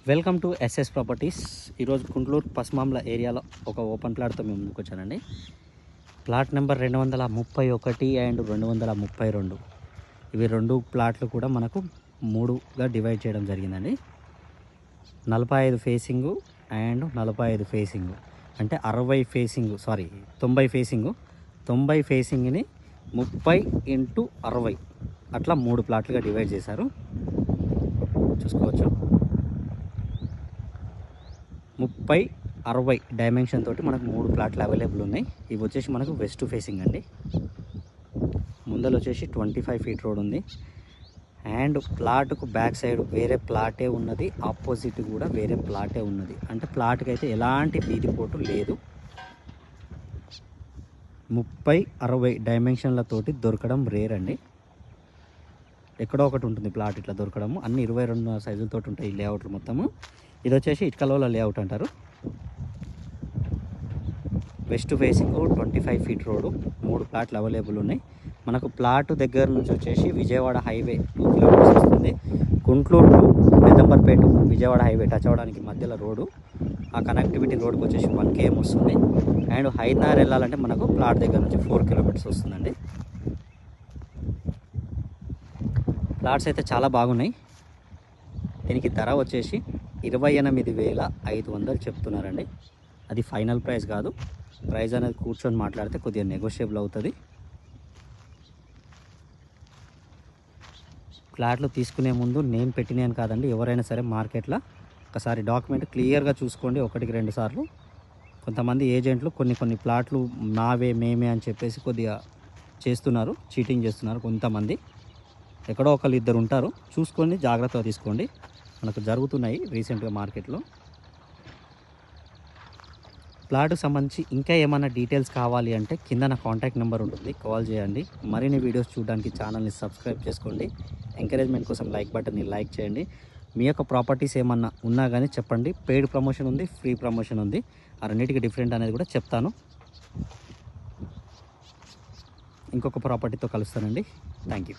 Welcome to SS properties. ఈరోజు గుంటూరు పస్మాంల ఏరియాలో ఒక ఓపెన్ ప్లాట్తో మేము ముందుకు వచ్చానండి. Plot number 231 and 232. ఇవి రెండు ప్లాట్లు కూడా మనకు 3గా డివైడ్ చేయడం జరిగిందండి. 45 ఫేసింగు అండ్ 45 ఫేసింగు, అంటే 90 ఫేసింగు. 90 ఫేసింగ్ని 30x60 అట్లా 3 ప్లాట్లుగా డివైడ్ చేశారు. చూసుకోవచ్చు. 30x60 డైమెన్షన్ తోటి మనకు 3 ప్లాట్లు అవైలబుల్ ఉన్నాయి. ఇవి వచ్చేసి మనకు వెస్ట్ ఫేసింగ్ అండి. ముందర వచ్చేసి 25 ఫీట్ రోడ్ ఉంది. అండ్ ప్లాట్కు బ్యాక్ సైడ్ వేరే ప్లాటే ఉన్నది, ఆపోజిట్ కూడా వేరే ప్లాటే ఉన్నది. అంటే ప్లాట్కి అయితే ఎలాంటి వీధి పోటు లేదు. 30x60 డైమెన్షన్లతోటి దొరకడం రేర్ అండి. ఎక్కడో ఒకటి ఉంటుంది ప్లాట్ ఇట్లా దొరకడము. అన్ని 22 సైజులతో ఉంటాయి ఈ లేఅవుట్లు మొత్తము. ఇది వచ్చేసి ఇటుకలోల లేఅవుట్ అంటారు. వెస్ట్ ఫేసింగ్ 25 ఫీట్ రోడ్డు, 3 ప్లాట్లు అవైలబుల్ ఉన్నాయి. మనకు ప్లాట్ దగ్గర నుంచి వచ్చేసి విజయవాడ హైవే 2 కిలోమీటర్స్ వస్తుంది. Guntur to Peddamberpet Vijayawada highway touch అవ్వడానికి మధ్యలో రోడ్డు. ఆ కనెక్టివిటీ రోడ్కి వచ్చేసి 1 km వస్తుంది. అండ్ హైదరాబాద్ వెళ్ళాలంటే మనకు ప్లాట్ దగ్గర నుంచి 4 కిలోమీటర్స్ వస్తుందండి. ప్లాట్స్ అయితే చాలా బాగున్నాయి. దీనికి ధర వచ్చేసి 28,500 చెప్తున్నారండి. అది ఫైనల్ ప్రైస్ కాదు. ప్రైస్ అనేది కూర్చొని మాట్లాడితే కొద్దిగా నెగోషియబుల్ అవుతుంది. ఫ్లాట్లు తీసుకునే ముందు నేను పెట్టినాను కాదండి, ఎవరైనా సరే మార్కెట్లో ఒకసారి డాక్యుమెంట్ క్లియర్గా చూసుకోండి, 1-2 సార్లు. కొంతమంది ఏజెంట్లు కొన్ని ప్లాట్లు నావే మేమే అని చెప్పేసి కొద్దిగా చేస్తున్నారు, చీటింగ్ చేస్తున్నారు. కొంతమంది ఎక్కడో ఒకళ్ళు ఇద్దరు ఉంటారు, చూసుకొని జాగ్రత్తగా తీసుకోండి. మనకు జరుగుతున్నాయి రీసెంట్గా మార్కెట్లో. ప్లాట్కు సంబంధించి ఇంకా ఏమైనా డీటెయిల్స్ కావాలి అంటే కింద నా కాంటాక్ట్ నెంబర్ ఉంటుంది, కాల్ చేయండి. మరిన్ని వీడియోస్ చూడడానికి ఛానల్ని సబ్స్క్రైబ్ చేసుకోండి. ఎంకరేజ్మెంట్ కోసం లైక్ బటన్ని లైక్ చేయండి. మీ యొక్క ప్రాపర్టీస్ ఏమన్నా ఉన్నా కానీ చెప్పండి. పెయిడ్ ప్రమోషన్ ఉంది, ఫ్రీ ప్రమోషన్ ఉంది. ఆ రెండింటికి డిఫరెంట్ అనేది కూడా చెప్తాను. ఇంకొక ప్రాపర్టీతో కలుస్తానండి. Thank you.